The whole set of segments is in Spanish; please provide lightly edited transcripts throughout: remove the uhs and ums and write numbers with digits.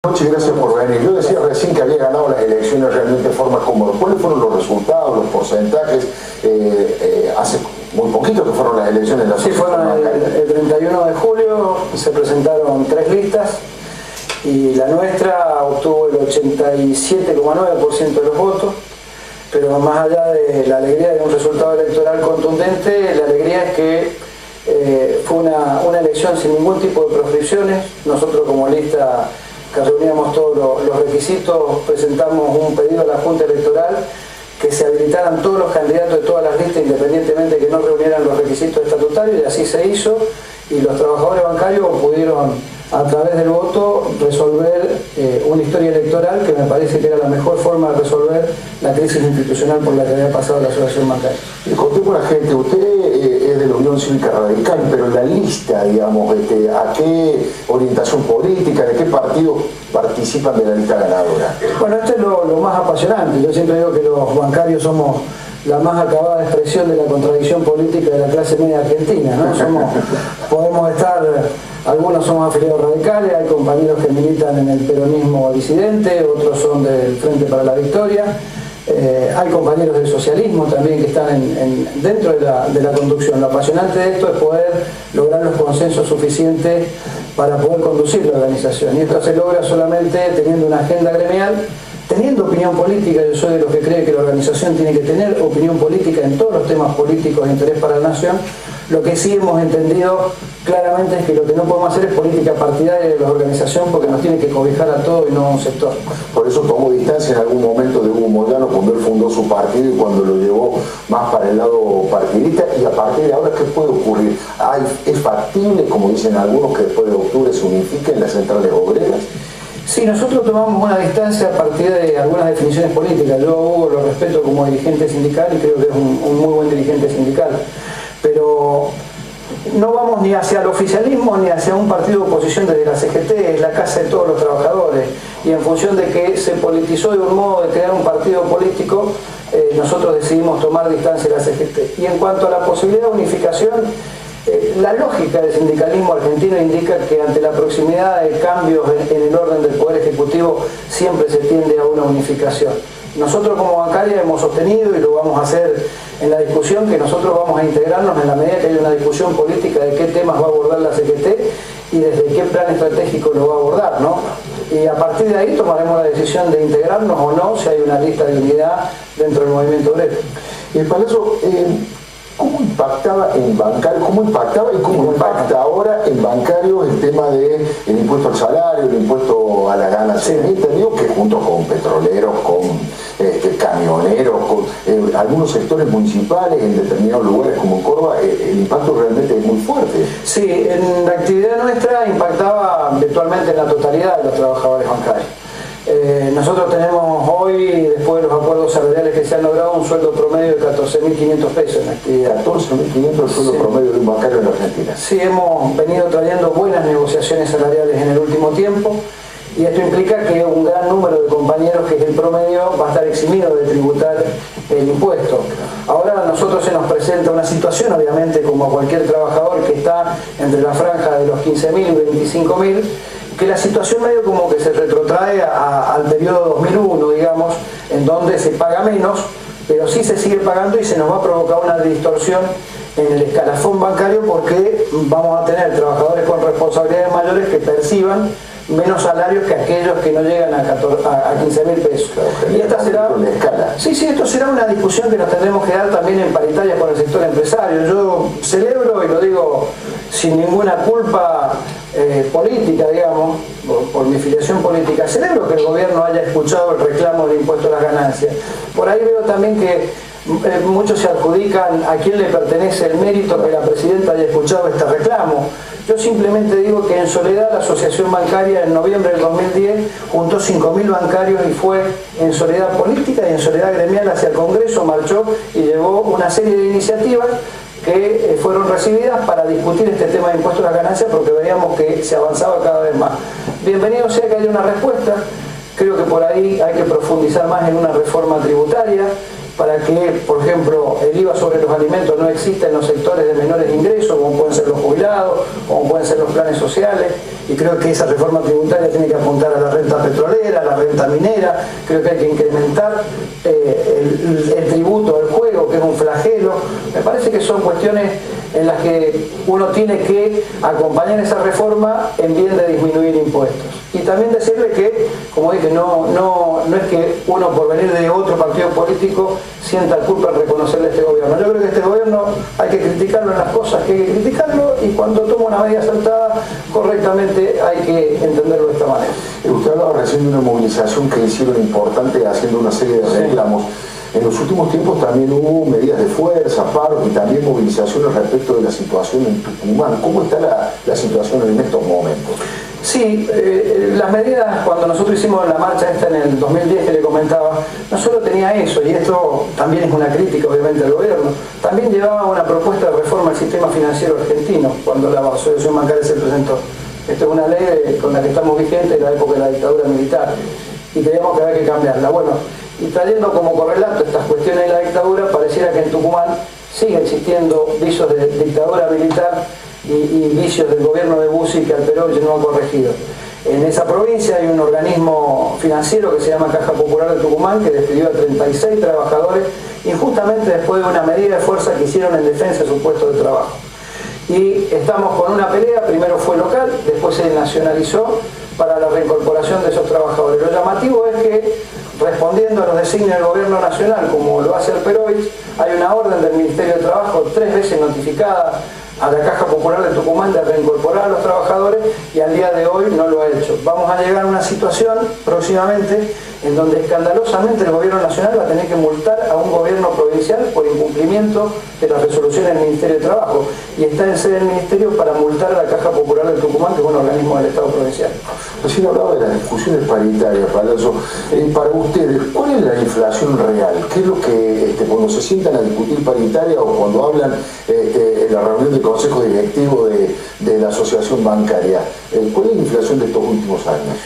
Noche, gracias por venir. Yo decía recién que había ganado las elecciones realmente de forma cómoda. ¿Cuáles fueron los resultados, los porcentajes? Hace muy poquito que fueron las elecciones de la Sí, fueron el 31 de julio, se presentaron 3 listas y la nuestra obtuvo el 87,9% de los votos, pero más allá de la alegría de un resultado electoral contundente, la alegría es que fue una elección sin ningún tipo de proscripciones. Nosotros como lista que reuníamos todos los requisitos, presentamos un pedido a la Junta Electoral que se habilitaran todos los candidatos de todas las listas independientemente de que no reunieran los requisitos estatutarios, y así se hizo, y los trabajadores bancarios pudieron a través del voto resolver una historia electoral que me parece que era la mejor forma de resolver la crisis institucional por la que había pasado la asociación bancaria. Le conté con la gente, usted es de la Unión Cívica Radical, pero la lista, digamos, ¿a qué orientación política, de qué partidos participan de la lista ganadora? Bueno, esto es lo más apasionante. Yo siempre digo que los bancarios somos la más acabada expresión de la contradicción política de la clase media argentina, ¿no? Podemos estar, algunos somos afiliados radicales, hay compañeros que militan en el peronismo disidente, otros son del Frente para la Victoria, hay compañeros del socialismo también que están dentro de la conducción. Lo apasionante de esto es poder lograr los consensos suficientes para poder conducir la organización, y esto se logra solamente teniendo una agenda gremial, teniendo opinión política. Yo soy de los que cree que la organización tiene que tener opinión política en todos los temas políticos de interés para la nación. Lo que sí hemos entendido claramente es que lo que no podemos hacer es política partidaria de la organización, porque nos tiene que cobijar a todos y no a un sector. Por eso tomó distancia en algún momento de Hugo Moyano cuando él fundó su partido y cuando lo llevó más para el lado partidista, y a partir de ahora, ¿qué puede ocurrir? ¿Es factible, como dicen algunos, que después de octubre se unifiquen las centrales obreras? Sí, nosotros tomamos una distancia a partir de algunas definiciones políticas. Yo a Hugo lo respeto como dirigente sindical y creo que es un muy buen dirigente sindical. Pero no vamos ni hacia el oficialismo ni hacia un partido de oposición desde la CGT, es la casa de todos los trabajadores. Y en función de que se politizó de un modo de crear un partido político, nosotros decidimos tomar distancia de la CGT. Y en cuanto a la posibilidad de unificación, la lógica del sindicalismo argentino indica que ante la proximidad de cambios en el orden del Poder Ejecutivo siempre se tiende a una unificación. Nosotros como bancaria hemos sostenido, y lo vamos a hacer en la discusión, que nosotros vamos a integrarnos en la medida que haya una discusión política de qué temas va a abordar la CGT y desde qué plan estratégico lo va a abordar, ¿no? Y a partir de ahí tomaremos la decisión de integrarnos o no, si hay una lista de unidad dentro del movimiento obrero. Palacio, ¿cómo impactaba en bancarios, cómo impactaba y cómo impacta ahora en bancarios el tema del impuesto al salario, el impuesto a la ganancia? He entendido que junto con petroleros, con camioneros, con algunos sectores municipales en determinados lugares como en Córdoba, el impacto realmente es muy fuerte. Sí, en la actividad nuestra impactaba virtualmente en la totalidad de los trabajadores bancarios. Nosotros tenemos hoy, después de los acuerdos salariales que se han logrado, un sueldo promedio de 14.500 pesos en la actividad. 14.500 el sueldo promedio de un bancario en la Argentina. Sí, hemos venido trayendo buenas negociaciones salariales en el último tiempo, y esto implica que un gran número de compañeros, que es el promedio, va a estar eximido de tributar el impuesto. Ahora a nosotros se nos presenta una situación, obviamente como a cualquier trabajador que está entre la franja de los 15.000 y 25.000, que la situación medio como que se retrotrae al periodo 2001, digamos, en donde se paga menos, pero sí se sigue pagando, y se nos va a provocar una distorsión en el escalafón bancario, porque vamos a tener trabajadores con responsabilidades mayores que perciban menos salarios que aquellos que no llegan a 15.000 pesos. Claro, y esta será, esto será una discusión que nos tendremos que dar también en paritaria con el sector empresario. Yo celebro, y lo digo sin ninguna culpa política, digamos, por mi filiación política, celebro que el gobierno haya escuchado el reclamo del impuesto a las ganancias. Por ahí veo también que muchos se adjudican a quién le pertenece el mérito que la presidenta haya escuchado este reclamo. Yo simplemente digo que en Soledad la Asociación Bancaria en noviembre del 2010 juntó 5.000 bancarios y fue en soledad política y en soledad gremial hacia el Congreso, marchó y llevó una serie de iniciativas que fueron recibidas para discutir este tema de impuestos a las ganancias, porque veíamos que se avanzaba cada vez más. Bienvenido sea que haya una respuesta. Creo que por ahí hay que profundizar más en una reforma tributaria, para que, por ejemplo, el IVA sobre los alimentos no exista en los sectores de menores ingresos, como pueden ser los jubilados, como pueden ser los planes sociales, y creo que esa reforma tributaria tiene que apuntar a la renta petrolera, a la renta minera. Creo que hay que incrementar el tributo al juego, que es un flagelo. Me parece que son cuestiones en las que uno tiene que acompañar esa reforma en bien de disminuir impuestos. Y también decirle que, como dije, no es que uno por venir de otro partido político sienta culpa en reconocerle a este gobierno. Yo creo que este gobierno hay que criticarlo en las cosas que hay que criticarlo, y cuando toma una medida acertada, correctamente hay que entenderlo de esta manera. Usted hablaba recién de una movilización que hicieron importante haciendo una serie de reclamos. En los últimos tiempos también hubo medidas de fuerza, paros y también movilizaciones respecto de la situación en Tucumán. ¿Cómo está la situación en estos momentos? Sí, las medidas, cuando nosotros hicimos la marcha esta en el 2010 que le comentaba, no solo tenía eso, y esto también es una crítica obviamente al gobierno, también llevaba una propuesta de reforma del sistema financiero argentino cuando la Asociación Bancaria se presentó. Esta es una ley con la que estamos vigentes en la época de la dictadura militar, y creíamos que había que cambiarla. Bueno, y trayendo como correlato estas cuestiones de la dictadura, pareciera que en Tucumán sigue existiendo visos de dictadura militar y vicios del gobierno de Bussi que alteró y no ha corregido. En esa provincia hay un organismo financiero que se llama Caja Popular de Tucumán, que despidió a 36 trabajadores injustamente después de una medida de fuerza que hicieron en defensa de su puesto de trabajo. Y estamos con una pelea, primero fue local, después se nacionalizó para la reincorporación de esos trabajadores. Lo llamativo es que, respondiendo a los designios del gobierno nacional, como lo hace el Perovich, hay una orden del Ministerio de Trabajo 3 veces notificada a la Caja Popular de Tucumán de reincorporar a los trabajadores, y al día de hoy no lo ha hecho. Vamos a llegar a una situación próximamente en donde escandalosamente el gobierno nacional va a tener que multar a un gobierno provincial por incumplimiento de las resoluciones del Ministerio de Trabajo, y está en sede del Ministerio para multar a la Caja Popular de Tucumán, que es un organismo del Estado provincial. Recién hablaba de las discusiones paritarias, Palazzo. Para ustedes, ¿cuál es la inflación real? ¿Qué es lo que, cuando se sientan a discutir paritaria o cuando hablan en la reunión del Consejo Directivo de la Asociación Bancaria, cuál es la inflación de estos últimos años?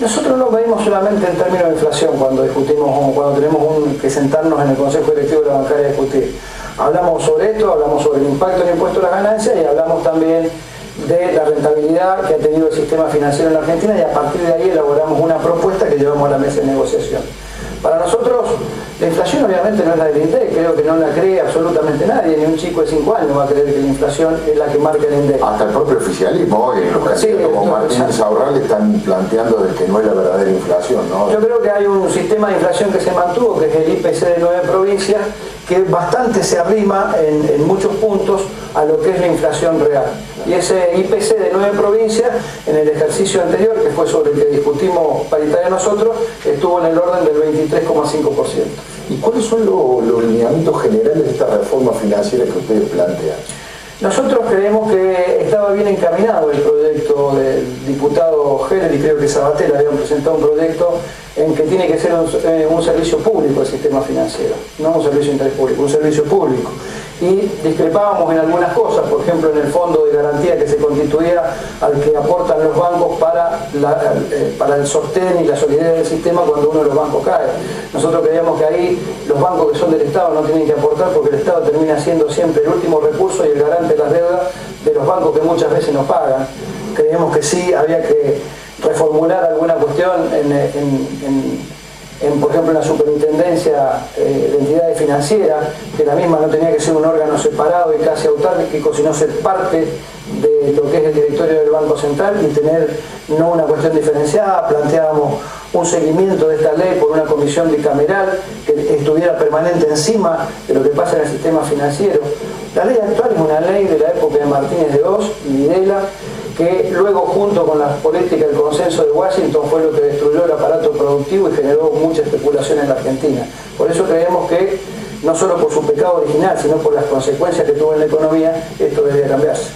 Nosotros no medimos solamente en términos de inflación cuando discutimos, cuando tenemos que sentarnos en el Consejo Directivo de la Bancaria a discutir. Hablamos sobre esto, hablamos sobre el impacto del impuesto a las ganancias, y hablamos también de la rentabilidad que ha tenido el sistema financiero en la Argentina, y a partir de ahí elaboramos una propuesta que llevamos a la mesa de negociación. Para nosotros, la inflación obviamente no es la del INDEC, creo que no la cree absolutamente nadie, ni un chico de 5 años va a creer que la inflación es la que marca el INDEC. Hasta el propio oficialismo hoy, los candidatos como Martínez Aurralde están planteando de que no es la verdadera inflación, ¿no? Yo creo que hay un sistema de inflación que se mantuvo, que es el IPC de 9 provincias, que bastante se arrima en muchos puntos a lo que es la inflación real. Y ese IPC de 9 provincias, en el ejercicio anterior, que fue sobre el que discutimos paritaria nosotros, estuvo en el orden del 23,5%. ¿Y cuáles son los lineamientos generales de esta reforma financiera que ustedes plantean? Nosotros creemos que estaba bien encaminado el proyecto del diputado Heller, y creo que Sabatel habían presentado un proyecto en que tiene que ser un servicio público el sistema financiero, no un servicio de interés público, un servicio público. Y discrepábamos en algunas cosas, por ejemplo en el fondo de garantía que se constituía al que aportan los bancos para el sostén y la solidez del sistema cuando uno de los bancos cae. Nosotros creíamos que ahí los bancos que son del Estado no tienen que aportar, porque el Estado termina siendo siempre el último recurso y el garante de las deudas de los bancos que muchas veces no pagan. Creíamos que sí había que reformular alguna cuestión por ejemplo, en la superintendencia de entidades financieras, que la misma no tenía que ser un órgano separado y casi autárquico, sino ser parte de lo que es el directorio del Banco Central y tener no una cuestión diferenciada. Planteábamos un seguimiento de esta ley por una comisión bicameral que estuviera permanente encima de lo que pasa en el sistema financiero. La ley actual es una ley de la época de Martínez de Oz y Videla, que luego, junto con la política del consenso de Washington, fue lo que destruyó el aparato productivo y generó mucha especulación en la Argentina. Por eso creemos que, no solo por su pecado original, sino por las consecuencias que tuvo en la economía, esto debería cambiarse.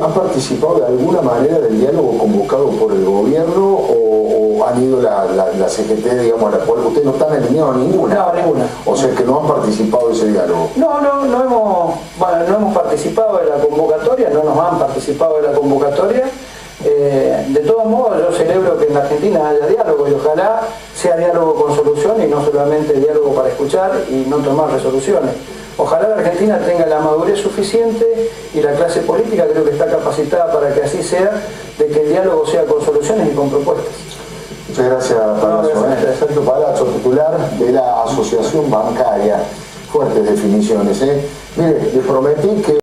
¿Han participado de alguna manera del diálogo convocado por el gobierno o han ido la CGT, digamos, a la cual ustedes no están alineados ninguna? No, ninguna. O sea que no han participado de ese diálogo. No hemos participado de la convocatoria, no nos han participado de la convocatoria. De todos modos, yo celebro que en la Argentina haya diálogo y ojalá sea diálogo con solución y no solamente diálogo para escuchar y no tomar resoluciones. Ojalá la Argentina tenga la madurez suficiente y la clase política creo que está capacitada para que así sea, de que el diálogo sea con soluciones y con propuestas. Muchas gracias, Palazzo. Sergio Palazzo, titular de la Asociación Bancaria. Fuertes definiciones. Mire, les prometí que